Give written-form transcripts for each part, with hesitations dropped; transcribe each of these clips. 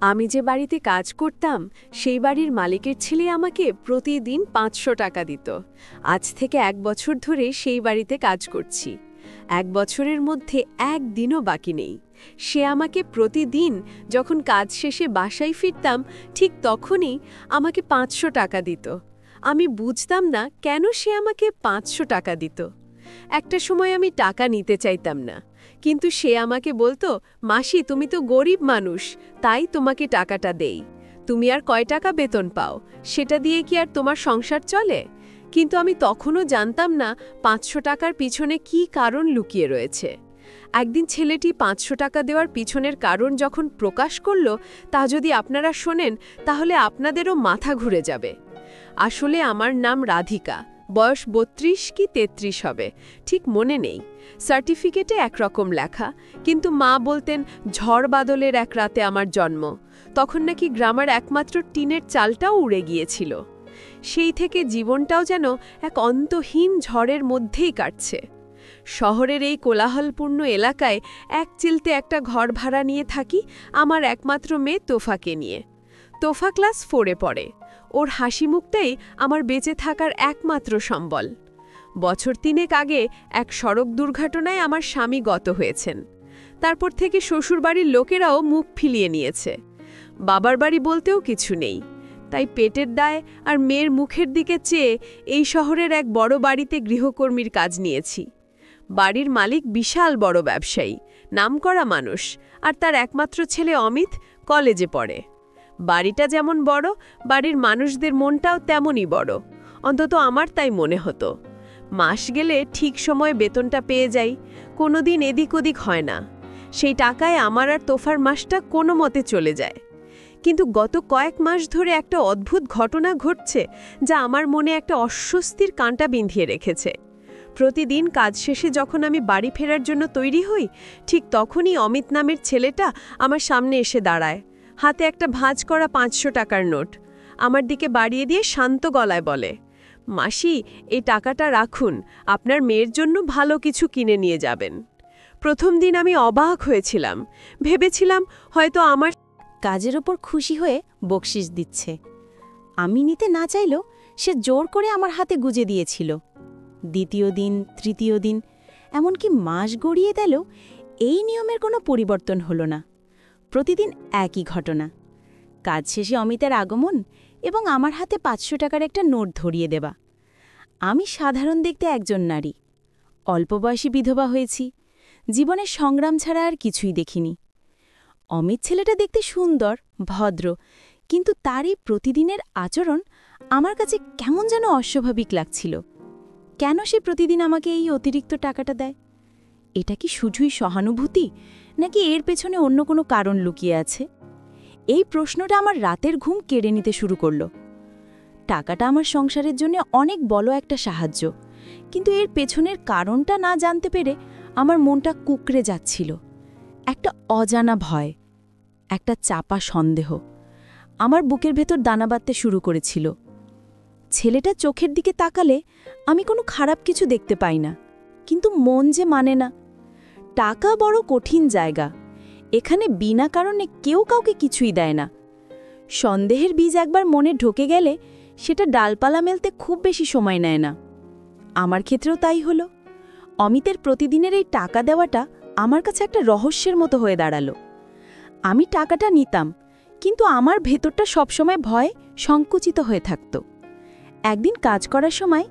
আমি যে বাড়িতে কাজ করতাম সেই বাড়ির মালিকের ছেলে আমাকে প্রতিদিন ৫০০ টাকা দিত। আজ থেকে ১ বছর ধরে সেই বাড়িতে কাজ করছি। ১ বছরের মধ্যে একদিনও বাকি নেই। সে আমাকে প্রতিদিন যখন কাজ শেষে বাসায় ফিরতাম ঠিক তখনই আমাকে ৫০০ টাকা দিত। আমি বুঝতাম না কেন সে আমাকে ৫০০ টাকা দিত। একটা সময় আমি টাকা নিতে চাইতাম না, কিন্তু সে আমাকে বলতো, মাসি তুমি তো গরিব মানুষ, তাই তোমাকে টাকাটা দেই। তুমি আর কয় টাকা বেতন পাও, সেটা দিয়ে কি আর তোমার সংসার চলে? কিন্তু আমি তখনও জানতাম না ৫০০ টাকার পিছনে কি কারণ লুকিয়ে রয়েছে। একদিন ছেলেটি ৫০০ টাকা দেওয়ার পিছনের কারণ যখন প্রকাশ করল, তা যদি আপনারা শোনেন তাহলে আপনাদেরও মাথা ঘুরে যাবে। আসলে আমার নাম রাধিকা, বয়স ৩২ কি ৩৩ হবে, ঠিক মনে নেই। সার্টিফিকেটে একরকম লেখা, কিন্তু মা বলতেন ঝড় বাদলের এক রাতে আমার জন্ম। তখন নাকি গ্রামের একমাত্র টিনের চালটাও উড়ে গিয়েছিল। সেই থেকে জীবনটাও যেন এক অন্তহীন ঝড়ের মধ্যেই কাটছে। শহরের এই কোলাহলপূর্ণ এলাকায় এক চিলতে একটা ঘর ভাড়া নিয়ে থাকি আমার একমাত্র মেয়ে তোফাকে নিয়ে। তোফা ক্লাস 4-এ পড়ে। ওর হাসি মুখটাই আমার বেঁচে থাকার একমাত্র সম্বল। বছর ৩ আগে এক সড়ক দুর্ঘটনায় আমার স্বামী গত হয়েছেন। তারপর থেকে শ্বশুরবাড়ির লোকেরাও মুখ ফিরিয়ে নিয়েছে। বাবার বাড়ি বলতেও কিছু নেই। তাই পেটের দায় আর মেয়ের মুখের দিকে চেয়ে এই শহরের এক বড় বাড়িতে গৃহকর্মীর কাজ নিয়েছি। বাড়ির মালিক বিশাল বড় ব্যবসায়ী, নামকরা মানুষ, আর তার একমাত্র ছেলে অমিত কলেজে পড়ে। বাড়িটা যেমন বড়, বাড়ির মানুষদের মনটাও তেমনই বড়, অন্তত আমার তাই মনে হতো। মাস গেলে ঠিক সময়ে বেতনটা পেয়ে যাই, কোনোদিন এদিক ওদিক হয় না। সেই টাকায় আমার আর তোফার মাসটা কোনো মতে চলে যায়। কিন্তু গত কয়েক মাস ধরে একটা অদ্ভুত ঘটনা ঘটছে, যা আমার মনে একটা অস্বস্তির কাঁটা বিঁধিয়ে রেখেছে। প্রতিদিন কাজ শেষে যখন আমি বাড়ি ফেরার জন্য তৈরি হই, ঠিক তখনই অমিত নামের ছেলেটা আমার সামনে এসে দাঁড়ায়। হাতে একটা ভাঁজ করা ৫০০ টাকার নোট আমার দিকে বাড়িয়ে দিয়ে শান্ত গলায় বলে, মাসি এই টাকাটা রাখুন, আপনার মেয়ের জন্য ভালো কিছু কিনে নিয়ে যাবেন। প্রথম দিন আমি অবাক হয়েছিলাম, ভেবেছিলাম হয়তো আমার কাজের ওপর খুশি হয়ে বকশিস দিচ্ছে। আমি নিতে না চাইলেও সে জোর করে আমার হাতে গুজে দিয়েছিল। দ্বিতীয় দিন, তৃতীয় দিন, এমনকি মাস গড়িয়ে দিলেও এই নিয়মের কোনো পরিবর্তন হলো না। প্রতিদিন একই ঘটনা। কাজ শেষে অমিতের আগমন এবং আমার হাতে ৫০০ টাকার একটা নোট ধরিয়ে দেওয়া। আমি সাধারণ দেখতে একজন নারী, অল্প বয়সী বিধবা হয়েছি, জীবনের সংগ্রাম ছাড়া আর কিছুই দেখিনি। অমিত ছেলেটা দেখতে সুন্দর, ভদ্র, কিন্তু তার এই প্রতিদিনের আচরণ আমার কাছে কেমন যেন অস্বাভাবিক লাগছিল। কেন সে প্রতিদিন আমাকে এই অতিরিক্ত টাকাটা দেয়? এটা কি শুধুই সহানুভূতি, নাকি এর পেছনে অন্য কোনো কারণ লুকিয়ে আছে? এই প্রশ্নটা আমার রাতের ঘুম কেড়ে নিতে শুরু করল। টাকাটা আমার সংসারের জন্য অনেক বড় একটা সাহায্য, কিন্তু এর পেছনের কারণটা না জানতে পেরে আমার মনটা কুঁকড়ে যাচ্ছিল। একটা অজানা ভয়, একটা চাপা সন্দেহ আমার বুকের ভেতর দানা বাঁধতে শুরু করেছিল। ছেলেটা চোখের দিকে তাকালে আমি কোনো খারাপ কিছু দেখতে পাই না, কিন্তু মন যে মানে না। টাকা বড় কঠিন জায়গা, এখানে বিনা কারণে কেউ কাউকে কিছুই দেয় না। সন্দেহের বীজ একবার মনে ঢোকে গেলে সেটা ডালপালা মেলতে খুব বেশি সময় নেয় না। আমার ক্ষেত্রেও তাই হলো। অমিতের প্রতিদিনের এই টাকা দেওয়াটা আমার কাছে একটা রহস্যের মতো হয়ে দাঁড়ালো। আমি টাকাটা নিতাম, কিন্তু আমার ভেতরটা সবসময় ভয়ে সংকুচিত হয়ে থাকত। একদিন কাজ করার সময়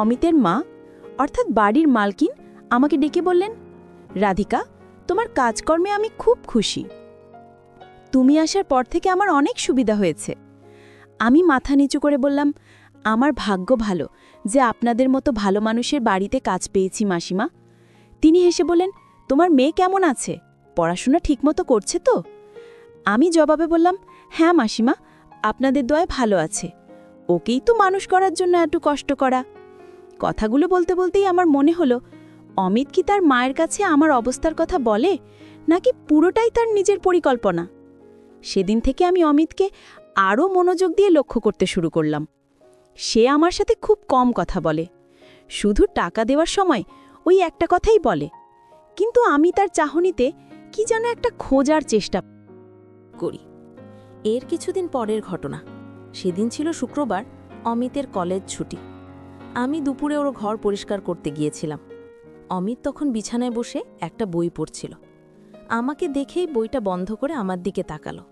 অমিতের মা, অর্থাৎ বাড়ির মালকিন, আমাকে ডেকে বললেন, রাধিকা, তোমার কাজকর্মে আমি খুব খুশি। তুমি আসার পর থেকে আমার অনেক সুবিধা হয়েছে। আমি মাথা নিচু করে বললাম, আমার ভাগ্য ভালো যে আপনাদের মতো ভালো মানুষের বাড়িতে কাজ পেয়েছি মাসিমা। তিনি হেসে বললেন, তোমার মেয়ে কেমন আছে? পড়াশোনা ঠিকমতো করছে তো? আমি জবাবে বললাম, হ্যাঁ মাসিমা, আপনাদের দয়ায় ভালো আছে। ওকেই তো মানুষ করার জন্য এত কষ্ট করা। কথাগুলো বলতে বলতেই আমার মনে হলো, অমিত কি তার মায়ের কাছে আমার অবস্থার কথা বলে, নাকি পুরোটাই তার নিজের পরিকল্পনা? সেদিন থেকে আমি অমিতকে আরও মনোযোগ দিয়ে লক্ষ্য করতে শুরু করলাম। সে আমার সাথে খুব কম কথা বলে, শুধু টাকা দেওয়ার সময় ওই একটা কথাই বলে, কিন্তু আমি তার চাহনিতে কি যেন একটা খোঁজার চেষ্টা করি। এর কিছুদিন পরের ঘটনা। সেদিন ছিল শুক্রবার, অমিতের কলেজ ছুটি। আমি দুপুরে ওর ঘর পরিষ্কার করতে গিয়েছিলাম। অমিত তখন বিছানায় বসে একটা বই পড়ছিল। আমাকে দেখেই বইটা বন্ধ করে আমার দিকে তাকালো।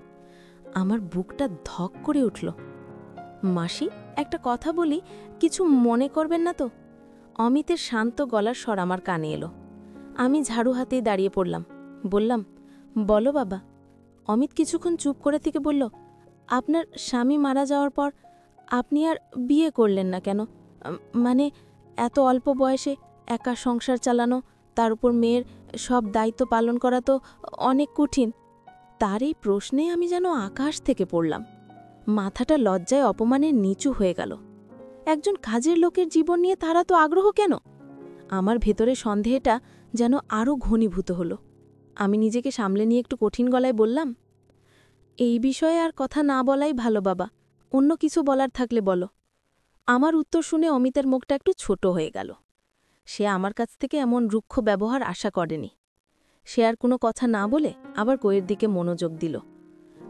আমার বুকটা ধক করে উঠল। মাসি, একটা কথা বলি, কিছু মনে করবেন না তো? অমিতের শান্ত গলার স্বর আমার কানে এলো। আমি ঝাড়ু হাতেই দাঁড়িয়ে পড়লাম। বললাম, বলো বাবা। অমিত কিছুক্ষণ চুপ করে থেকে বলল, আপনার স্বামী মারা যাওয়ার পর আপনি আর বিয়ে করলেন না কেন? মানে এত অল্প বয়সে একা সংসার চালানো, তার উপর মেয়ের সব দায়িত্ব পালন করা তো অনেক কঠিন। তার এই প্রশ্নে আমি যেন আকাশ থেকে পড়লাম। মাথাটা লজ্জায় অপমানে নিচু হয়ে গেল। একজন কাজের লোকের জীবন নিয়ে তারা তো আগ্রহ কেন? আমার ভেতরে সন্দেহটা যেন আরও ঘনীভূত হলো। আমি নিজেকে সামলে নিয়ে একটু কঠিন গলায় বললাম, এই বিষয়ে আর কথা না বলাই ভালো বাবা, অন্য কিছু বলার থাকলে বলো। আমার উত্তর শুনে অমিতের মুখটা একটু ছোট হয়ে গেল। সে আমার কাছ থেকে এমন রুক্ষ ব্যবহার আশা করেনি। সে আর কোনো কথা না বলে আবার বইয়ের দিকে মনোযোগ দিল।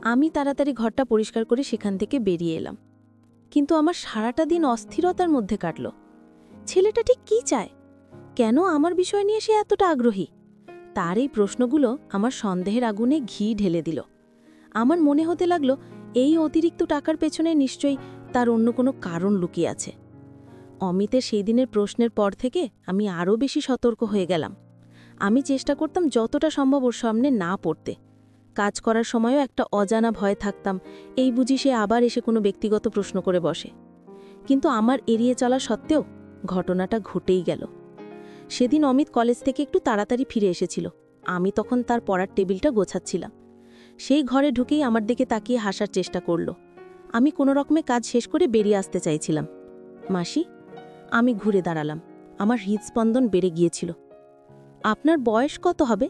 আমি তাড়াতাড়ি ঘরটা পরিষ্কার করে সেখান থেকে বেরিয়ে এলাম। কিন্তু আমার সারাটা দিন অস্থিরতার মধ্যে কাটল। ছেলেটা ঠিক কী চায়? কেন আমার বিষয় নিয়ে সে এতটা আগ্রহী? তার এই প্রশ্নগুলো আমার সন্দেহের আগুনে ঘি ঢেলে দিল। আমার মনে হতে লাগলো এই অতিরিক্ত টাকার পেছনে নিশ্চয়ই তার অন্য কোনো কারণ লুকিয়ে আছে। অমিতের সেই দিনের প্রশ্নের পর থেকে আমি আরও বেশি সতর্ক হয়ে গেলাম। আমি চেষ্টা করতাম যতটা সম্ভব ওর সামনে না পড়তে। কাজ করার সময়ও একটা অজানা ভয়ে থাকতাম, এই বুঝি সে আবার এসে কোনো ব্যক্তিগত প্রশ্ন করে বসে। কিন্তু আমার এড়িয়ে চলা সত্ত্বেও ঘটনাটা ঘটেই গেল। সেদিন অমিত কলেজ থেকে একটু তাড়াতাড়ি ফিরে এসেছিল। আমি তখন তার পড়ার টেবিলটা গোছাচ্ছিলাম। সেই ঘরে ঢুকেই আমার দিকে তাকিয়ে হাসার চেষ্টা করল। আমি কোনো রকমে কাজ শেষ করে বেরিয়ে আসতে চাইছিলাম। মাসি, আমি ঘুরে দাঁড়ালাম। আমার হৃদস্পন্দন বেড়ে গিয়েছিল। আপনার বয়স কত হবে?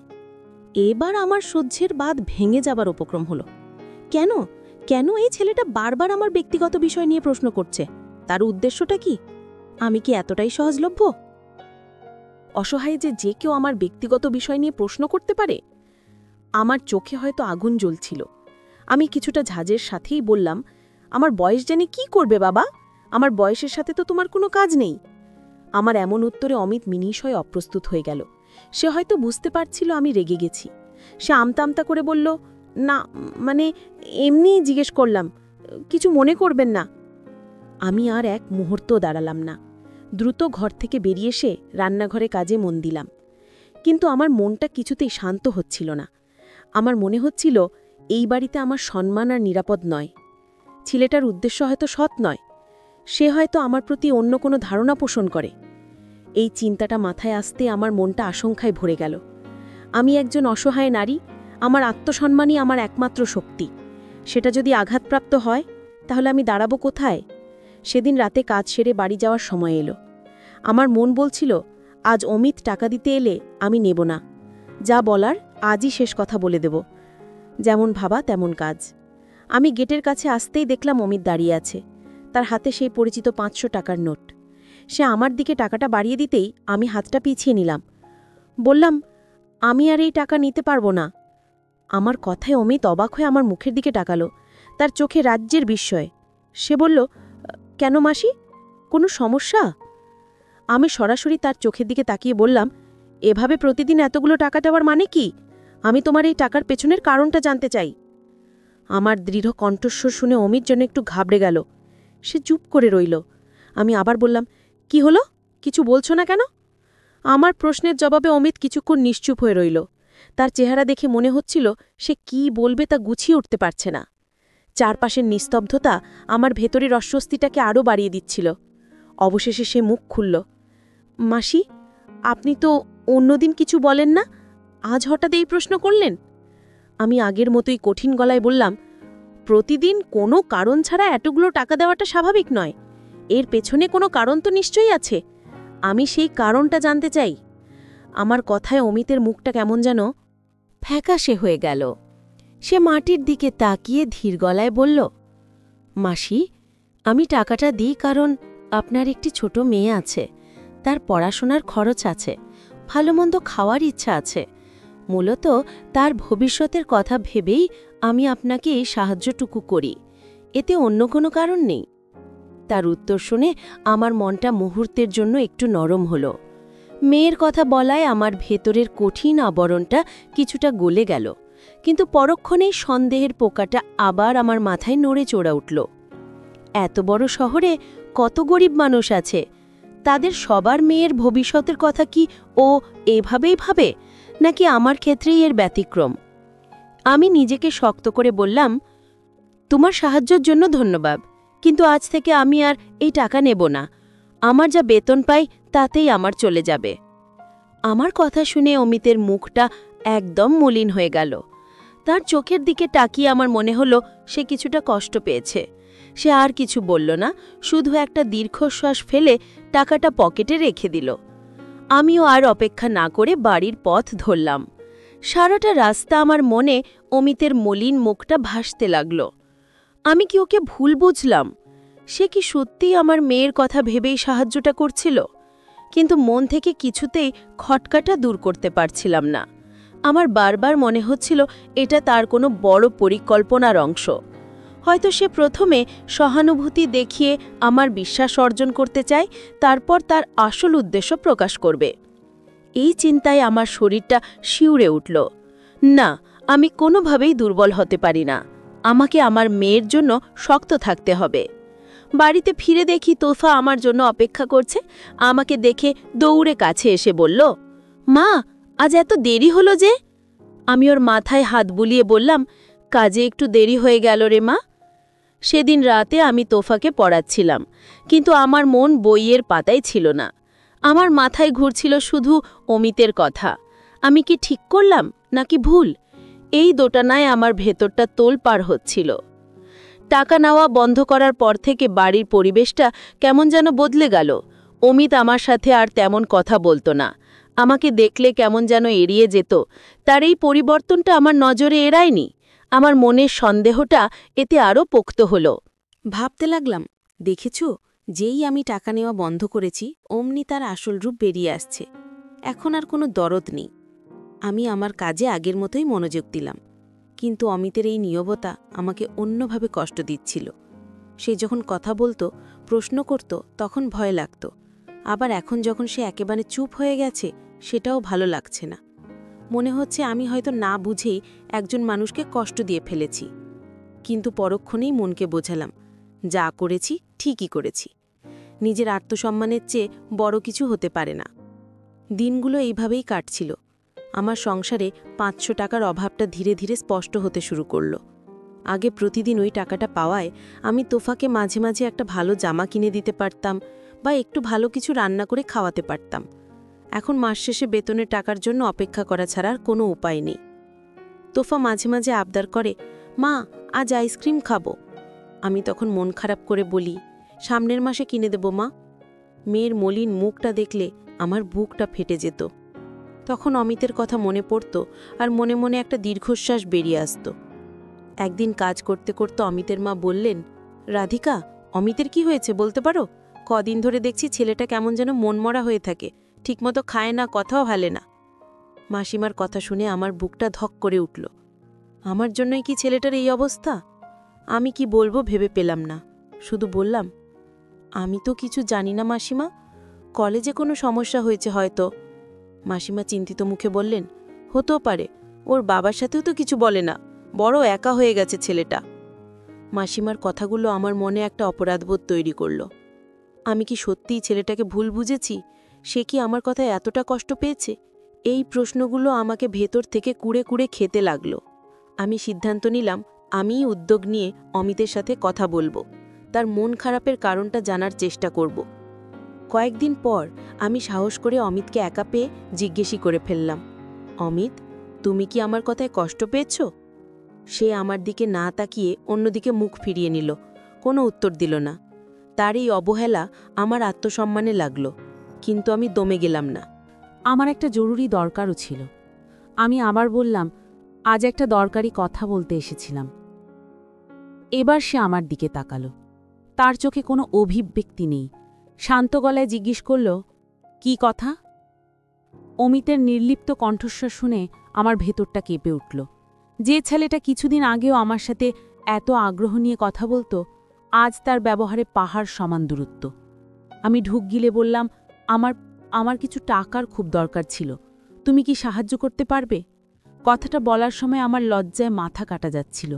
এবার আমার সহ্যের বাঁধ ভেঙে যাবার উপক্রম হলো। কেন কেন এই ছেলেটা বারবার আমার ব্যক্তিগত বিষয় নিয়ে প্রশ্ন করছে? তার উদ্দেশ্যটা কি? আমি কি এতটাই সহজলভ্য? অসহায় যে কেউ আমার ব্যক্তিগত বিষয় নিয়ে প্রশ্ন করতে পারে? আমার চোখে হয়তো আগুন জ্বলছিল। আমি কিছুটা ঝাঁজের সাথেই বললাম, আমার বয়স জেনে কি করবে বাবা? আমার বয়সের সাথে তো তোমার কোনো কাজ নেই। আমার এমন উত্তরে অমিত মিনিষয় অপ্রস্তুত হয়ে গেল। সে হয়তো বুঝতে পারছিল আমি রেগে গেছি। সে আমতা আমতা করে বলল, না মানে এমনিই জিজ্ঞেস করলাম, কিছু মনে করবেন না। আমি আর এক মুহূর্ত দাঁড়ালাম না। দ্রুত ঘর থেকে বেরিয়ে এসে রান্নাঘরে কাজে মন দিলাম। কিন্তু আমার মনটা কিছুতেই শান্ত হচ্ছিল না। আমার মনে হচ্ছিল এই বাড়িতে আমার সম্মান আর নিরাপদ নয়। ছেলেটার উদ্দেশ্য হয়তো সৎ নয়। সে হয়তো আমার প্রতি অন্য কোনো ধারণা পোষণ করে। এই চিন্তাটা মাথায় আসতে আমার মনটা আশঙ্কায় ভরে গেল। আমি একজন অসহায় নারী, আমার আত্মসম্মানই আমার একমাত্র শক্তি। সেটা যদি আঘাতপ্রাপ্ত হয় তাহলে আমি দাঁড়াবো কোথায়? সেদিন রাতে কাজ সেরে বাড়ি যাওয়ার সময় এলো। আমার মন বলছিল, আজ অমিত টাকা দিতে এলে আমি নেব না। যা বলার আজই শেষ কথা বলে দেব। যেমন ভাবা তেমন কাজ। আমি গেটের কাছে আসতেই দেখলাম অমিত দাঁড়িয়ে আছে। তার হাতে সেই পরিচিত 500 টাকার নোট। সে আমার দিকে টাকাটা বাড়িয়ে দিতেই আমি হাতটা পিছিয়ে নিলাম। বললাম, আমি আর এই টাকা নিতে পারবো না। আমার কথায় অমিত অবাক হয়ে আমার মুখের দিকে তাকালো। তার চোখে রাজ্যের বিস্ময়। সে বলল, কেন মাসি, কোনো সমস্যা? আমি সরাসরি তার চোখের দিকে তাকিয়ে বললাম, এভাবে প্রতিদিন এতগুলো টাকা দেওয়ার মানে কি? আমি তোমার এই টাকার পেছনের কারণটা জানতে চাই। আমার দৃঢ় কণ্ঠস্বর শুনে অমিত যেন একটু ঘাবড়ে গেল। সে চুপ করে রইল। আমি আবার বললাম, কি হলো? কিছু বলছো না কেন? আমার প্রশ্নের জবাবে অমিত কিছুক্ষণ নিশ্চুপ হয়ে রইল। তার চেহারা দেখে মনে হচ্ছিল সে কি বলবে তা গুছিয়ে উঠতে পারছে না। চারপাশের নিস্তব্ধতা আমার ভেতরের অস্বস্তিটাকে আরও বাড়িয়ে দিচ্ছিল। অবশেষে সে মুখ খুলল, মাসি, আপনি তো অন্যদিন কিছু বলেন না, আজ হঠাৎ এই প্রশ্ন করলেন? আমি আগের মতোই কঠিন গলায় বললাম, প্রতিদিন কোনো কারণ ছাড়া এতগুলো টাকা দেওয়াটা স্বাভাবিক নয়। এর পেছনে কোনো কারণ তো নিশ্চয়ই আছে। আমি সেই কারণটা জানতে চাই। আমার কথায় অমিতের মুখটা কেমন যেন ফ্যাকাশে হয়ে গেল। সে মাটির দিকে তাকিয়ে ধীর গলায় বলল, মাসি, আমি টাকাটা দিই কারণ আপনার একটি ছোট মেয়ে আছে। তার পড়াশোনার খরচ আছে, ভালোমন্দ খাওয়ার ইচ্ছা আছে। মূলত তার ভবিষ্যতের কথা ভেবেই আমি আপনাকে এই সাহায্যটুকু করি, এতে অন্য কোনো কারণ নেই। তার উত্তর শুনে আমার মনটা মুহূর্তের জন্য একটু নরম হলো। মেয়ের কথা বলায় আমার ভেতরের কঠিন আবরণটা কিছুটা গলে গেল, কিন্তু পরক্ষণেই সন্দেহের পোকাটা আবার আমার মাথায় নড়ে চড়ে উঠল। এত বড় শহরে কত গরিব মানুষ আছে, তাদের সবার মেয়ের ভবিষ্যতের কথা কি ও এভাবেই ভাবে, নাকি আমার ক্ষেত্রেই এর ব্যতিক্রম? আমি নিজেকে শক্ত করে বললাম, তোমার সাহায্যের জন্য ধন্যবাদ, কিন্তু আজ থেকে আমি আর এই টাকা নেব না। আমার যা বেতন পাই তাতেই আমার চলে যাবে। আমার কথা শুনে অমিতের মুখটা একদম মলিন হয়ে গেল। তার চোখের দিকে তাকিয়ে আমার মনে হলো সে কিছুটা কষ্ট পেয়েছে। সে আর কিছু বলল না, শুধু একটা দীর্ঘশ্বাস ফেলে টাকাটা পকেটে রেখে দিল। আমিও আর অপেক্ষা না করে বাড়ির পথ ধরলাম। সারাটা রাস্তা আমার মনে অমিতের মলিন মুখটা ভাসতে লাগল। আমি কি ওকে ভুল বুঝলাম? সে কি সত্যিই আমার মেয়ের কথা ভেবেই সাহায্যটা করছিল? কিন্তু মন থেকে কিছুতেই খটকাটা দূর করতে পারছিলাম না। আমার বারবার মনে হচ্ছিল এটা তার কোনো বড় পরিকল্পনার অংশ। হয়তো সে প্রথমে সহানুভূতি দেখিয়ে আমার বিশ্বাস অর্জন করতে চায়, তারপর তার আসল উদ্দেশ্য প্রকাশ করবে। এই চিন্তায় আমার শরীরটা শিউরে উঠল। না, আমি কোনোভাবেই দুর্বল হতে পারি না। আমাকে আমার মেয়ের জন্য শক্ত থাকতে হবে। বাড়িতে ফিরে দেখি তোফা আমার জন্য অপেক্ষা করছে। আমাকে দেখে দৌড়ে কাছে এসে বলল, মা, আজ এত দেরি হলো যে? আমি ওর মাথায় হাত বুলিয়ে বললাম, কাজে একটু দেরি হয়ে গেল রে মা। সেদিন রাতে আমি তোফাকে পড়াচ্ছিলাম, কিন্তু আমার মন বইয়ের পাতায় ছিল না। আমার মাথায় ঘুরছিল শুধু অমিতের কথা। আমি কি ঠিক করলাম নাকি ভুল? এই দোটানায় আমার ভেতরটা তোলপাড় হচ্ছিল। টাকা নেওয়া বন্ধ করার পর থেকে বাড়ির পরিবেশটা কেমন যেন বদলে গেল। অমিত আমার সাথে আর তেমন কথা বলতো না। আমাকে দেখলে কেমন যেন এড়িয়ে যেত। তার এই পরিবর্তনটা আমার নজরে এড়ায়নি। আমার মনের সন্দেহটা এতে আরও পোক্ত হল। ভাবতে লাগলাম, দেখেছ, যেই আমি টাকা নেওয়া বন্ধ করেছি অমনি তার আসল রূপ বেরিয়ে আসছে। এখন আর কোনো দরদ নেই। আমি আমার কাজে আগের মতোই মনোযোগ দিলাম, কিন্তু অমিতের এই নীরবতা আমাকে অন্যভাবে কষ্ট দিচ্ছিল। সে যখন কথা বলতো, প্রশ্ন করত, তখন ভয় লাগত। আবার এখন যখন সে একেবারে চুপ হয়ে গেছে, সেটাও ভালো লাগছে না। মনে হচ্ছে আমি হয়তো না বুঝেই একজন মানুষকে কষ্ট দিয়ে ফেলেছি। কিন্তু পরক্ষণেই মনকে বোঝালাম, যা করেছি ঠিকই করেছি। নিজের আত্মসম্মানের চেয়ে বড় কিছু হতে পারে না। দিনগুলো এইভাবেই কাটছিল। আমার সংসারে 500 টাকার অভাবটা ধীরে ধীরে স্পষ্ট হতে শুরু করল। আগে প্রতিদিন ওই টাকাটা পাওয়ায় আমি তোফাকে মাঝে মাঝে একটা ভালো জামা কিনে দিতে পারতাম বা একটু ভালো কিছু রান্না করে খাওয়াতে পারতাম। এখন মাস শেষে বেতনের টাকার জন্য অপেক্ষা করা ছাড়া আর কোনো উপায় নেই। তোফা মাঝে মাঝে আবদার করে, মা, আজ আইসক্রিম খাবো। আমি তখন মন খারাপ করে বলি, সামনের মাসে কিনে দেব মা। মেয়ের মলিন মুখটা দেখলে আমার বুকটা ফেটে যেত। তখন অমিতের কথা মনে পড়ত আর মনে মনে একটা দীর্ঘশ্বাস বেরিয়ে আসত। একদিন কাজ করতে করতে অমিতের মা বললেন, রাধিকা, অমিতের কি হয়েছে বলতে পারো? কদিন ধরে দেখছি ছেলেটা কেমন যেন মনমরা হয়ে থাকে, ঠিকমতো খায় না, কথাও হালে না। মাসিমার কথা শুনে আমার বুকটা ধক করে উঠল। আমার জন্যই কি ছেলেটার এই অবস্থা? আমি কি বলবো ভেবে পেলাম না। শুধু বললাম, আমি তো কিছু জানি না মাসিমা, কলেজে কোনো সমস্যা হয়েছে হয়তো। মাসিমা চিন্তিত মুখে বললেন, হতেও পারে, ওর বাবার সাথেও তো কিছু বলে না, বড় একা হয়ে গেছে ছেলেটা। মাসিমার কথাগুলো আমার মনে একটা অপরাধবোধ তৈরি করল। আমি কি সত্যিই ছেলেটাকে ভুল বুঝেছি? সে কি আমার কথায় এতটা কষ্ট পেয়েছে? এই প্রশ্নগুলো আমাকে ভেতর থেকে কুড়ে কুড়ে খেতে লাগল। আমি সিদ্ধান্ত নিলাম, আমিই উদ্যোগ নিয়ে অমিতের সাথে কথা বলবো, তার মন খারাপের কারণটা জানার চেষ্টা করব। কয়েকদিন পর আমি সাহস করে অমিতকে একা পেয়ে জিজ্ঞেসই করে ফেললাম, অমিত, তুমি কি আমার কথায় কষ্ট পেয়েছ? সে আমার দিকে না তাকিয়ে অন্যদিকে মুখ ফিরিয়ে নিল, কোনো উত্তর দিল না। তার এই অবহেলা আমার আত্মসম্মানে লাগল, কিন্তু আমি দমে গেলাম না। আমার একটা জরুরি দরকারও ছিল। আমি আবার বললাম, আজ একটা দরকারি কথা বলতে এসেছিলাম। এবার সে আমার দিকে তাকালো। তার চোখে কোনো অভিব্যক্তি নেই। শান্ত গলায় জিজ্ঞেস করল, কি কথা? অমিতের নির্লিপ্ত কণ্ঠস্বর শুনে আমার ভেতরটা কেঁপে উঠল। যে ছেলেটা কিছুদিন আগেও আমার সাথে এত আগ্রহ নিয়ে কথা বলতো, আজ তার ব্যবহারে পাহাড় সমান দূরত্ব। আমি ঢুক গিলে বললাম, আমার আমার কিছু টাকার খুব দরকার ছিল, তুমি কি সাহায্য করতে পারবে? কথাটা বলার সময় আমার লজ্জায় মাথা কাটা যাচ্ছিল।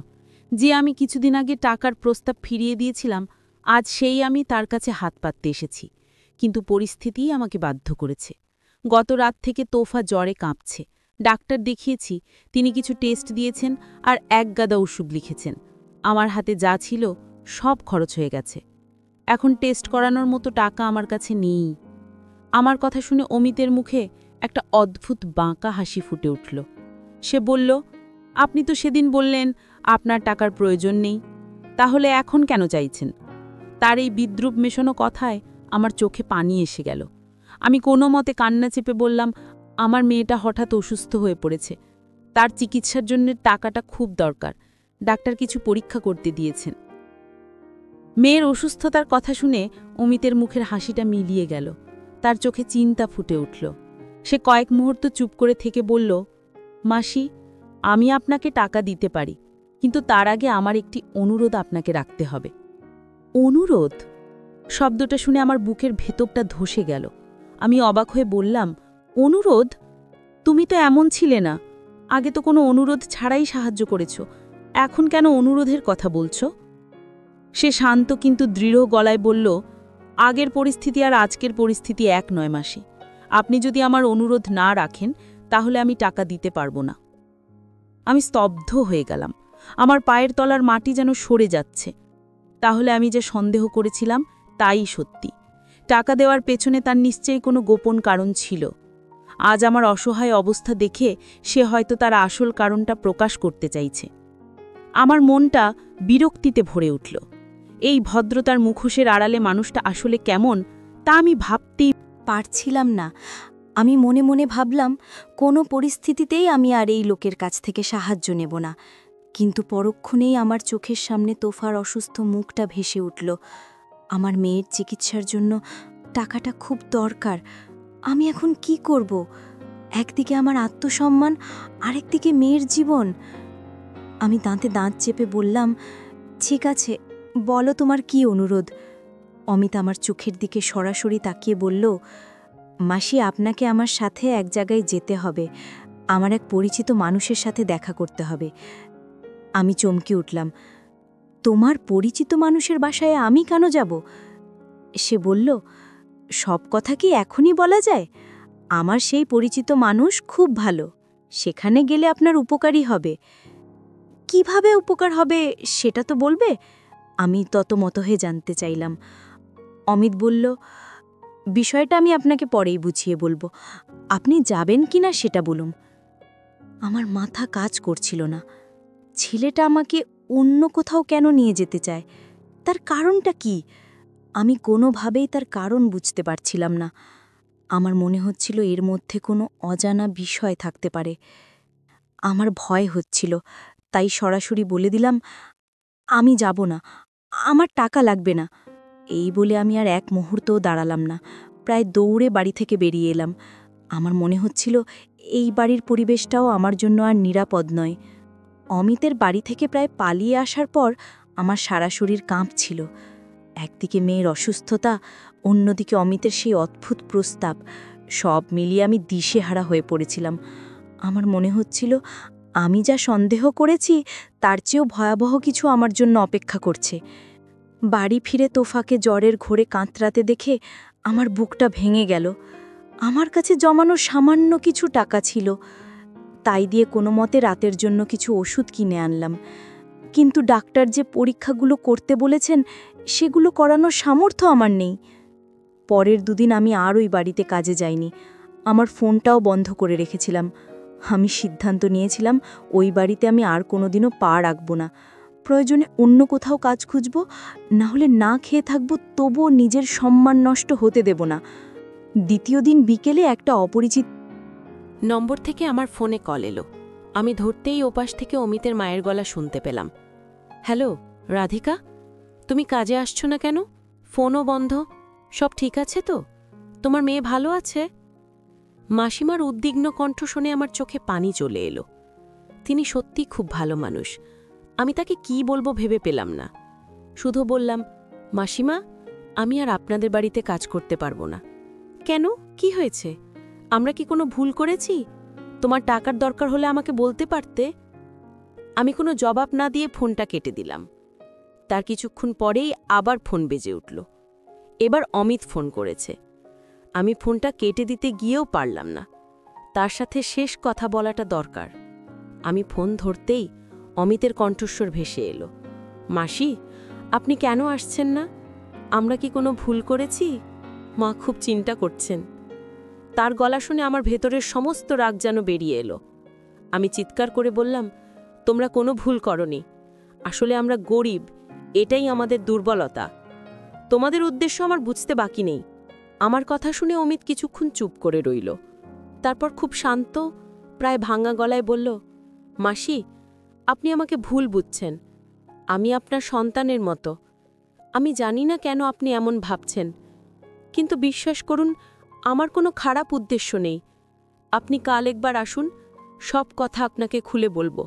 যে আমি কিছুদিন আগে টাকার প্রস্তাব ফিরিয়ে দিয়েছিলাম, আজ সেই আমি তার কাছে হাত পাততে এসেছি। কিন্তু পরিস্থিতিই আমাকে বাধ্য করেছে। গত রাত থেকে তোফা জ্বরে কাঁপছে। ডাক্তার দেখিয়েছি, তিনি কিছু টেস্ট দিয়েছেন আর এক গাদা ওষুধ লিখেছেন। আমার হাতে যা ছিল সব খরচ হয়ে গেছে। এখন টেস্ট করানোর মতো টাকা আমার কাছে নেই। আমার কথা শুনে অমিতের মুখে একটা অদ্ভুত বাঁকা হাসি ফুটে উঠল। সে বলল, আপনি তো সেদিন বললেন আপনার টাকার প্রয়োজন নেই, তাহলে এখন কেন চাইছেন? তার এই বিদ্রূপ মেশানো কথায় আমার চোখে পানি এসে গেল। আমি কোনো মতে কান্না চেপে বললাম, আমার মেয়েটা হঠাৎ অসুস্থ হয়ে পড়েছে, তার চিকিৎসার জন্য টাকাটা খুব দরকার। ডাক্তার কিছু পরীক্ষা করতে দিয়েছেন। মেয়ের অসুস্থতার কথা শুনে অমিতের মুখের হাসিটা মিলিয়ে গেল। তার চোখে চিন্তা ফুটে উঠল। সে কয়েক মুহূর্ত চুপ করে থেকে বলল, মাসি, আমি আপনাকে টাকা দিতে পারি, কিন্তু তার আগে আমার একটি অনুরোধ আপনাকে রাখতে হবে। অনুরোধ? শব্দটা শুনে আমার বুকের ভেতরটা ধসে গেল। আমি অবাক হয়ে বললাম, অনুরোধ? তুমি তো এমন ছিলে না, আগে তো কোনো অনুরোধ ছাড়াই সাহায্য করেছ, এখন কেন অনুরোধের কথা বলছ? সে শান্ত কিন্তু দৃঢ় গলায় বলল, আগের পরিস্থিতি আর আজকের পরিস্থিতি এক নয় মাসি। আপনি যদি আমার অনুরোধ না রাখেন তাহলে আমি টাকা দিতে পারবো না। আমি স্তব্ধ হয়ে গেলাম। আমার পায়ের তলার মাটি যেন সরে যাচ্ছে। তাহলে আমি যে সন্দেহ করেছিলাম তাই সত্যি। টাকা দেওয়ার পেছনে তার নিশ্চয়ই কোনো গোপন কারণ ছিল। আজ আমার অসহায় অবস্থা দেখে সে হয়তো তার আসল কারণটা প্রকাশ করতে চাইছে। আমার মনটা বিরক্তিতে ভরে উঠল। এই ভদ্রতার মুখোশের আড়ালে মানুষটা আসলে কেমন তা আমি ভাবতেই পারছিলাম না। আমি মনে মনে ভাবলাম, কোনো পরিস্থিতিতেই আমি আর এই লোকের কাছ থেকে সাহায্য নেব না। কিন্তু পরক্ষণেই আমার চোখের সামনে তোফার অসুস্থ মুখটা ভেসে উঠল। আমার মেয়ের চিকিৎসার জন্য টাকাটা খুব দরকার। আমি এখন কি করব? একদিকে আমার আত্মসম্মান, আরেকদিকে মেয়ের জীবন। আমি দাঁতে দাঁত চেপে বললাম, ঠিক আছে, বলো তোমার কি অনুরোধ? অমিত আমার চোখের দিকে সরাসরি তাকিয়ে বলল, মাসি, আপনাকে আমার সাথে এক জায়গায় যেতে হবে। আমার এক পরিচিত মানুষের সাথে দেখা করতে হবে। আমি চমকে উঠলাম, তোমার পরিচিত মানুষের বাসায় আমি কেন যাব? সে বলল, সব কথা কি এখনই বলা যায়? আমার সেই পরিচিত মানুষ খুব ভালো, সেখানে গেলে আপনার উপকারই হবে। কিভাবে উপকার হবে সেটা তো বলবে? আমি ততমত হয়ে জানতে চাইলাম। অমিত বলল, বিষয়টা আমি আপনাকে পরেই বুঝিয়ে বলবো, আপনি যাবেন কিনা সেটা বলুন। আমার মাথা কাজ করছিল না। ছেলেটা আমাকে অন্য কোথাও কেন নিয়ে যেতে চায়? তার কারণটা কি? আমি কোনোভাবেই তার কারণ বুঝতে পারছিলাম না। আমার মনে হচ্ছিল এর মধ্যে কোনো অজানা বিষয় থাকতে পারে। আমার ভয় হচ্ছিল, তাই সরাসরি বলে দিলাম, আমি যাব না, আমার টাকা লাগবে না। এই বলে আমি আর এক মুহূর্তও দাঁড়ালাম না, প্রায় দৌড়ে বাড়ি থেকে বেরিয়ে এলাম। আমার মনে হচ্ছিল এই বাড়ির পরিবেশটাও আমার জন্য আর নিরাপদ নয়। অমিতের বাড়ি থেকে প্রায় পালিয়ে আসার পর আমার সারা শরীর কাঁপছিল। একদিকে মেয়ের অসুস্থতা, অন্যদিকে অমিতের সেই অদ্ভুত প্রস্তাব, সব মিলিয়ে আমি দিশেহারা হয়ে পড়েছিলাম। আমার মনে হচ্ছিল আমি যা সন্দেহ করেছি তার চেয়েও ভয়াবহ কিছু আমার জন্য অপেক্ষা করছে। বাড়ি ফিরে তোফাকে জ্বরের ঘোরে কাঁতরাতে দেখে আমার বুকটা ভেঙে গেল। আমার কাছে জমানো সামান্য কিছু টাকা ছিল, তাই দিয়ে কোনো মতে রাতের জন্য কিছু ওষুধ কিনে আনলাম। কিন্তু ডাক্তার যে পরীক্ষাগুলো করতে বলেছেন সেগুলো করানোর সামর্থ্য আমার নেই। পরের দুদিন আমি আর ওই বাড়িতে কাজে যাইনি। আমার ফোনটাও বন্ধ করে রেখেছিলাম। আমি সিদ্ধান্ত নিয়েছিলাম ওই বাড়িতে আমি আর কোনোদিনও পা রাখব না। প্রয়োজনে অন্য কোথাও কাজ খুঁজব, না হলে না খেয়ে থাকব, তবুও নিজের সম্মান নষ্ট হতে দেব না। দ্বিতীয় দিন বিকেলে একটা অপরিচিত নম্বর থেকে আমার ফোনে কল এলো। আমি ধরতেই ওপাশ থেকে অমিতের মায়ের গলা শুনতে পেলাম। হ্যালো রাধিকা, তুমি কাজে আসছো না কেন? ফোনও বন্ধ, সব ঠিক আছে তো? তোমার মেয়ে ভালো আছে? মাসিমার উদ্বিগ্ন কণ্ঠ শুনে আমার চোখে পানি চলে এলো। তিনি সত্যি খুব ভালো মানুষ। আমি তাকে কি বলবো ভেবে পেলাম না। শুধু বললাম, মাসিমা, আমি আর আপনাদের বাড়িতে কাজ করতে পারবো না। কেন, কি হয়েছে? আমরা কি কোনো ভুল করেছি? তোমার টাকার দরকার হলে আমাকে বলতে পারতে। আমি কোনো জবাব না দিয়ে ফোনটা কেটে দিলাম। তার কিছুক্ষণ পরেই আবার ফোন বেজে উঠল। এবার অমিত ফোন করেছে। আমি ফোনটা কেটে দিতে গিয়েও পারলাম না। তার সাথে শেষ কথা বলাটা দরকার। আমি ফোন ধরতেই অমিতের কণ্ঠস্বর ভেসে এলো, মাসি, আপনি কেন আসছেন না? আমরা কি কোনো ভুল করেছি? মা খুব চিন্তা করছেন। তার গলা শুনে আমার ভেতরের সমস্ত রাগ যেন বেরিয়ে এলো। আমি চিৎকার করে বললাম, তোমরা কোনো ভুল করনি। আসলে আমরা গরিব, এটাই আমাদের দুর্বলতা। তোমাদের উদ্দেশ্য আমার বুঝতে বাকি নেই। আমার কথা শুনে অমিত কিছুক্ষণ চুপ করে রইল। তারপর খুব শান্ত, প্রায় ভাঙা গলায় বলল, মাসি, আপনি আমাকে ভুল বুঝছেন। আমি আপনার সন্তানের মতো। আমি জানি না কেন আপনি এমন ভাবছেন, কিন্তু বিশ্বাস করুন, আমার কোনো খারাপ উদ্দেশ্য নেই। আপনি কাল একবার আসুন, সব কথা আপনাকে খুলে বলবো।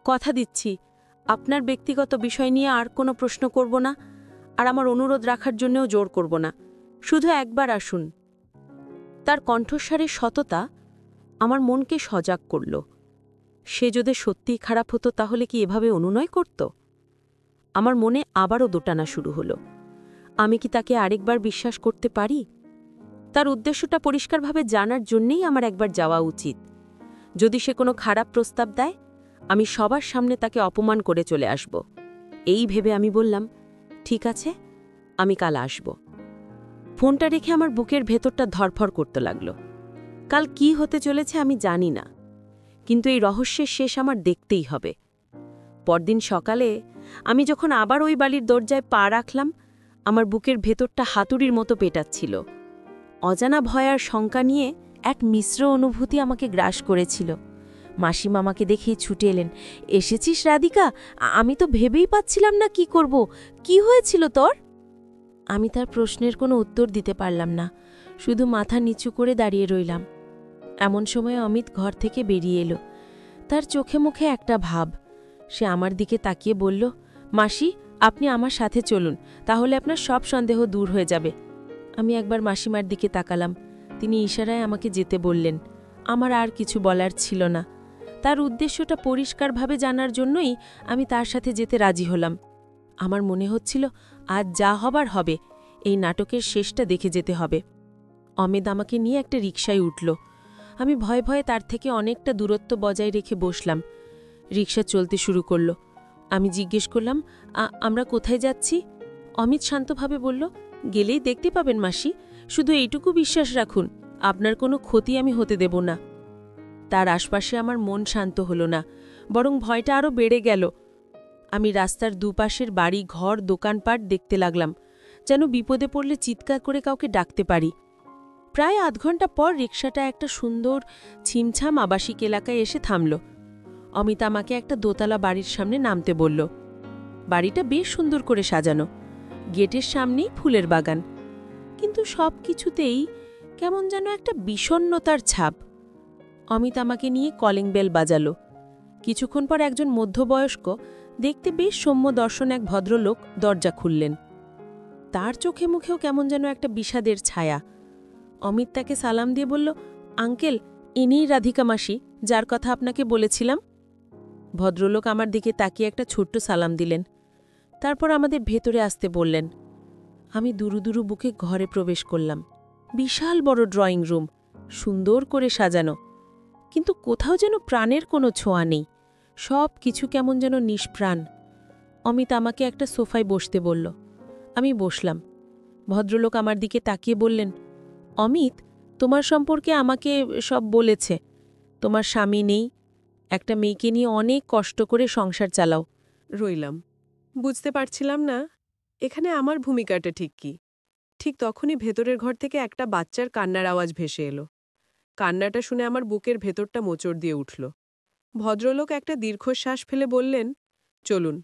কথা দিচ্ছি, আপনার ব্যক্তিগত বিষয় নিয়ে আর কোনো প্রশ্ন করব না, আর আমার অনুরোধ রাখার জন্যও জোর করব না। শুধু একবার আসুন। তার কণ্ঠস্বরের সততা আমার মনকে সজাগ করল। সে যদি সত্যিই খারাপ হতো তাহলে কি এভাবে অনুনয় করত? আমার মনে আবারও দোটানা শুরু হলো। আমি কি তাকে আরেকবার বিশ্বাস করতে পারি? তার উদ্দেশ্যটা পরিষ্কারভাবে জানার জন্যেই আমার একবার যাওয়া উচিত। যদি সে কোনো খারাপ প্রস্তাব দেয়, আমি সবার সামনে তাকে অপমান করে চলে আসব। এই ভেবে আমি বললাম, ঠিক আছে, আমি কাল আসব। ফোনটা রেখে আমার বুকের ভেতরটা ধরফর করতে লাগল। কাল কি হতে চলেছে আমি জানি না, কিন্তু এই রহস্যের শেষ আমার দেখতেই হবে। পরদিন সকালে আমি যখন আবার ওই বাড়ির দরজায় পা রাখলাম, আমার বুকের ভেতরটা হাতুড়ির মতো পেটাচ্ছিল। অজানা ভয় আর শঙ্কা নিয়ে এক মিশ্র অনুভূতি আমাকে গ্রাস করেছিল। মাসিমা আমাকে দেখেই ছুটে এলেন। এসেছিস রাধিকা? আমি তো ভেবেই পাচ্ছিলাম না কি করব। কি হয়েছিল তোর? আমি তার প্রশ্নের কোনো উত্তর দিতে পারলাম না, শুধু মাথা নিচু করে দাঁড়িয়ে রইলাম। এমন সময় অমিত ঘর থেকে বেরিয়ে এলো। তার চোখে মুখে একটা ভাব। সে আমার দিকে তাকিয়ে বলল, মাসি, আপনি আমার সাথে চলুন, তাহলে আপনার সব সন্দেহ দূর হয়ে যাবে। আমি একবার মাসিমার দিকে তাকালাম। তিনি ইশারায় আমাকে যেতে বললেন। আমার আর কিছু বলার ছিল না। তার উদ্দেশ্যটা পরিষ্কারভাবে জানার জন্যই আমি তার সাথে যেতে রাজি হলাম। আমার মনে হচ্ছিল, আজ যা হবার হবে, এই নাটকের শেষটা দেখে যেতে হবে। অমিত আমাকে নিয়ে একটা রিকশায় উঠল। আমি ভয়ে ভয়ে তার থেকে অনেকটা দূরত্ব বজায় রেখে বসলাম। রিকশা চলতে শুরু করল। আমি জিজ্ঞেস করলাম, আমরা কোথায় যাচ্ছি? অমিত শান্তভাবে বলল, গেলেই দেখতে পাবেন মাসি, শুধু এইটুকু বিশ্বাস রাখুন, আপনার কোনো ক্ষতি আমি হতে দেব না। তার আশপাশে আমার মন শান্ত হলো না, বরং ভয়টা আরও বেড়ে গেল। আমি রাস্তার দুপাশের বাড়ি, ঘর, দোকানপাট দেখতে লাগলাম, যেন বিপদে পড়লে চিৎকার করে কাউকে ডাকতে পারি। প্রায় আধ ঘন্টা পর রিকশাটা একটা সুন্দর ছিমছাম আবাসিক এলাকায় এসে থামল। অমিত আমাকে একটা দোতলা বাড়ির সামনে নামতে বলল। বাড়িটা বেশ সুন্দর করে সাজানো, গেটের সামনেই ফুলের বাগান, কিন্তু সব কিছুতেই কেমন যেন একটা বিষণ্ণতার ছাপ। অমিত আমাকে নিয়ে কলিং বেল বাজালো। কিছুক্ষণ পর একজন মধ্যবয়স্ক, দেখতে বেশ সৌম্য দর্শন এক ভদ্রলোক দরজা খুললেন। তার চোখে মুখেও কেমন যেন একটা বিষাদের ছায়া। অমিত তাকে সালাম দিয়ে বলল, আঙ্কেল, ইনিই রাধিকা মাসি, যার কথা আপনাকে বলেছিলাম। ভদ্রলোক আমার দিকে তাকিয়ে একটা ছোট্ট সালাম দিলেন। তারপর আমাদের ভেতরে আসতে বললেন। আমি দুরু দুরু বুকে ঘরে প্রবেশ করলাম। বিশাল বড় ড্রয়িং রুম, সুন্দর করে সাজানো, কিন্তু কোথাও যেন প্রাণের কোনো ছোঁয়া নেই। সব কিছু কেমন যেন নিষ্প্রাণ। অমিত আমাকে একটা সোফায় বসতে বলল। আমি বসলাম। ভদ্রলোক আমার দিকে তাকিয়ে বললেন, অমিত, তোমার সম্পর্কে আমাকে সব বলেছে। তোমার স্বামী নেই, একটা মেয়েকে নিয়ে অনেক কষ্ট করে সংসার চালাও। রইলাম, বুঝতে পারছিলাম না এখানে আমার ভূমিকাটা ঠিক কি। ঠিক তখনই ভেতরের ঘর থেকে একটা বাচ্চার কান্নার আওয়াজ ভেসে এলো। কান্নাটা শুনে আমার বুকের ভেতরটা মোচড় দিয়ে উঠল। ভদ্রলোক একটা দীর্ঘশ্বাস ফেলে বললেন, চলুন,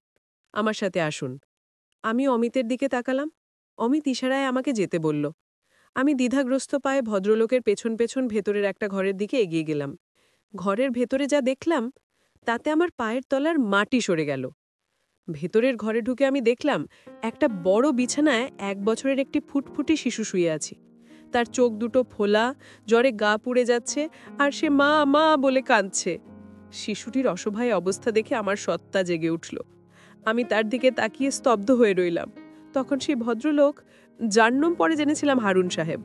আমার সাথে আসুন। আমি অমিতের দিকে তাকালাম। অমিত ইশারায় আমাকে যেতে বলল। আমি দ্বিধাগ্রস্ত পায়ে ভদ্রলোকের পেছন পেছন ভেতরের একটা ঘরের দিকে এগিয়ে গেলাম। ঘরের ভেতরে যা দেখলাম তাতে আমার পায়ের তলার মাটি সরে গেল। ভেতরের ঘরে ঢুকে আমি দেখলাম একটা বড় বিছানায় 1 বছরের একটি ফুটফুটি শিশু শুয়ে আছে। তার চোখ দুটো ফোলা, জ্বরে গা পুড়ে যাচ্ছে, আর সে মা মা বলে কাঁদছে। শিশুটির অসহায় অবস্থা দেখে আমার সত্তা জেগে উঠল। আমি তার দিকে তাকিয়ে স্তব্ধ হয়ে রইলাম। তখন সেই ভদ্রলোক, যার নাম পরে জেনেছিলাম হারুন সাহেব,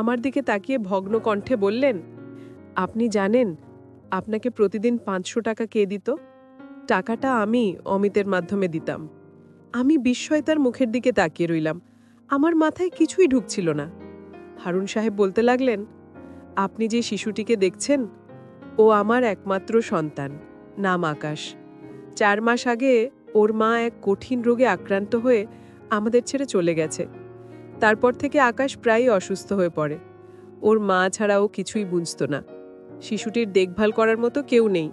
আমার দিকে তাকিয়ে ভগ্ন কণ্ঠে বললেন, আপনি জানেন আপনাকে প্রতিদিন 500 টাকা কে দিত? টাকাটা আমি অমিতের মাধ্যমে দিতাম। আমি বিস্ময় তার মুখের দিকে তাকিয়ে রইলাম। আমার মাথায় কিছুই ঢুকছিল না। হারুন সাহেব বলতে লাগলেন, আপনি যে শিশুটিকে দেখছেন, ও আমার একমাত্র সন্তান, নাম আকাশ। 4 মাস আগে ওর মা এক কঠিন রোগে আক্রান্ত হয়ে আমাদের ছেড়ে চলে গেছে। তারপর থেকে আকাশ প্রায়ই অসুস্থ হয়ে পড়ে। ওর মা ছাড়া ও কিছুই বুঝত না। শিশুটির দেখভাল করার মতো কেউ নেই।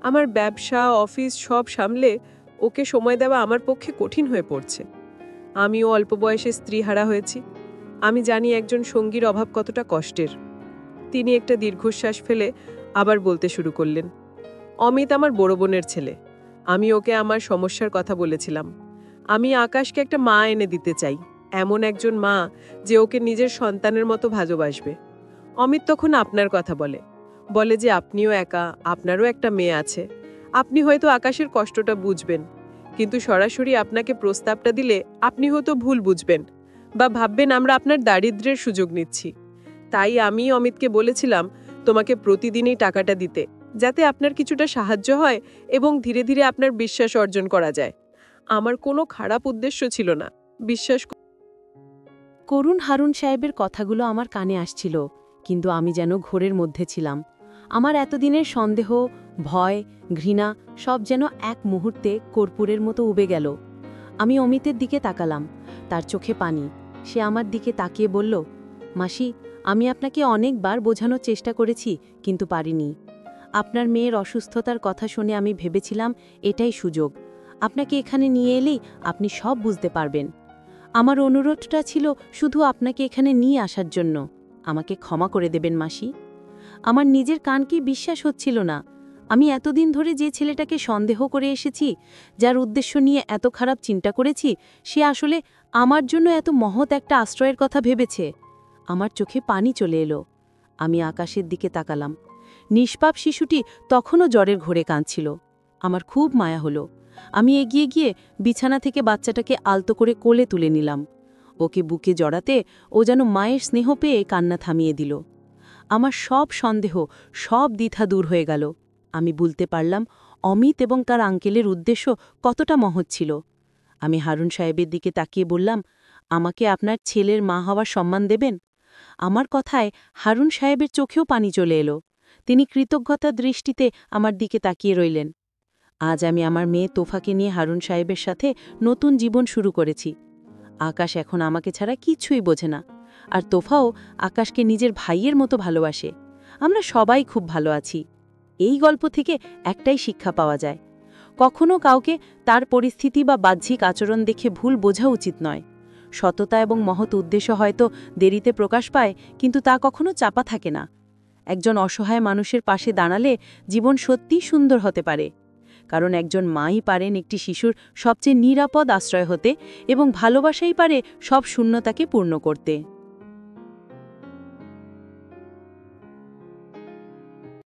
আমার ব্যবসা, অফিস সব সামলে ওকে সময় দেওয়া আমার পক্ষে কঠিন হয়ে পড়ছে। আমিও অল্প বয়সে স্ত্রীহারা হয়েছি। আমি জানি একজন সঙ্গীর অভাব কতটা কষ্টের। তিনি একটা দীর্ঘশ্বাস ফেলে আবার বলতে শুরু করলেন, অমিত আমার বড় বোনের ছেলে। আমি ওকে আমার সমস্যার কথা বলেছিলাম। আমি আকাশকে একটা মা এনে দিতে চাই, এমন একজন মা যে ওকে নিজের সন্তানের মতো ভালোবাসবে। অমিত তখন আপনার কথা বলে যে আপনিও একা, আপনারও একটা মেয়ে আছে। আপনি হয়তো আকাশের কষ্টটা বুঝবেন, কিন্তু সরাসরি আপনাকে প্রস্তাবটা দিলে আপনি হয়তো ভুল বুঝবেন বা ভাববেন আমরা আপনার দারিদ্র্যের সুযোগ নিচ্ছি। তাই আমি অমিতকে বলেছিলাম তোমাকে প্রতিদিনই টাকাটা দিতে, যাতে আপনার কিছুটা সাহায্য হয় এবং ধীরে ধীরে আপনার বিশ্বাস অর্জন করা যায়। আমার কোনো খারাপ উদ্দেশ্য ছিল না, বিশ্বাস করুণ হারুন সাহেবের কথাগুলো আমার কানে আসছিল, কিন্তু আমি যেন ঘোরের মধ্যে ছিলাম। আমার এতদিনের সন্দেহ, ভয়, ঘৃণা সব যেন এক মুহূর্তে কর্পূরের মতো উবে গেল। আমি অমিতের দিকে তাকালাম, তার চোখে পানি। সে আমার দিকে তাকিয়ে বলল, মাসি, আমি আপনাকে অনেকবার বোঝানোর চেষ্টা করেছি, কিন্তু পারিনি। আপনার মেয়ের অসুস্থতার কথা শুনে আমি ভেবেছিলাম এটাই সুযোগ। আপনাকে এখানে নিয়ে এলেই আপনি সব বুঝতে পারবেন। আমার অনুরোধটা ছিল শুধু আপনাকে এখানে নিয়ে আসার জন্য। আমাকে ক্ষমা করে দেবেন মাসি। আমার নিজের কানকেই বিশ্বাস হচ্ছিল না। আমি এতদিন ধরে যে ছেলেটাকে সন্দেহ করে এসেছি, যার উদ্দেশ্য নিয়ে এত খারাপ চিন্তা করেছি, সে আসলে আমার জন্য এত মহৎ একটা আশ্রয়ের কথা ভেবেছে। আমার চোখে পানি চলে এলো। আমি আকাশের দিকে তাকালাম। নিষ্পাপ শিশুটি তখনও জ্বরের ঘোরে কাঁদছিল। আমার খুব মায়া হলো। আমি এগিয়ে গিয়ে বিছানা থেকে বাচ্চাটাকে আলতো করে কোলে তুলে নিলাম। ওকে বুকে জড়াতে ও যেন মায়ের স্নেহ পেয়ে কান্না থামিয়ে দিল। আমার সব সন্দেহ, সব দ্বিধা দূর হয়ে গেল। আমি বলতে পারলাম অমিত এবং তার আঙ্কেলের উদ্দেশ্য কতটা মহৎ ছিল। আমি হারুন সাহেবের দিকে তাকিয়ে বললাম, আমাকে আপনার ছেলের মা হওয়ার সম্মান দেবেন? আমার কথায় হারুন সাহেবের চোখেও পানি চলে এলো। তিনি কৃতজ্ঞতার দৃষ্টিতে আমার দিকে তাকিয়ে রইলেন। আজ আমি আমার মেয়ে তোফাকে নিয়ে হারুন সাহেবের সাথে নতুন জীবন শুরু করেছি। আকাশ এখন আমাকে ছাড়া কিছুই বোঝে না, আর তোফাও আকাশকে নিজের ভাইয়ের মতো ভালোবাসে। আমরা সবাই খুব ভালো আছি। এই গল্প থেকে একটাই শিক্ষা পাওয়া যায়, কখনো কাউকে তার পরিস্থিতি বা বাহ্যিক আচরণ দেখে ভুল বোঝা উচিত নয়। সততা এবং মহৎ উদ্দেশ্য হয়তো দেরিতে প্রকাশ পায়, কিন্তু তা কখনো চাপা থাকে না। একজন অসহায় মানুষের পাশে দাঁড়ালে জীবন সত্যিই সুন্দর হতে পারে, কারণ একজন মাই পারেন একটি শিশুর সবচেয়ে নিরাপদ আশ্রয় হতে এবং ভালোবাসাই পারে সব শূন্যতাকে পূর্ণ করতে।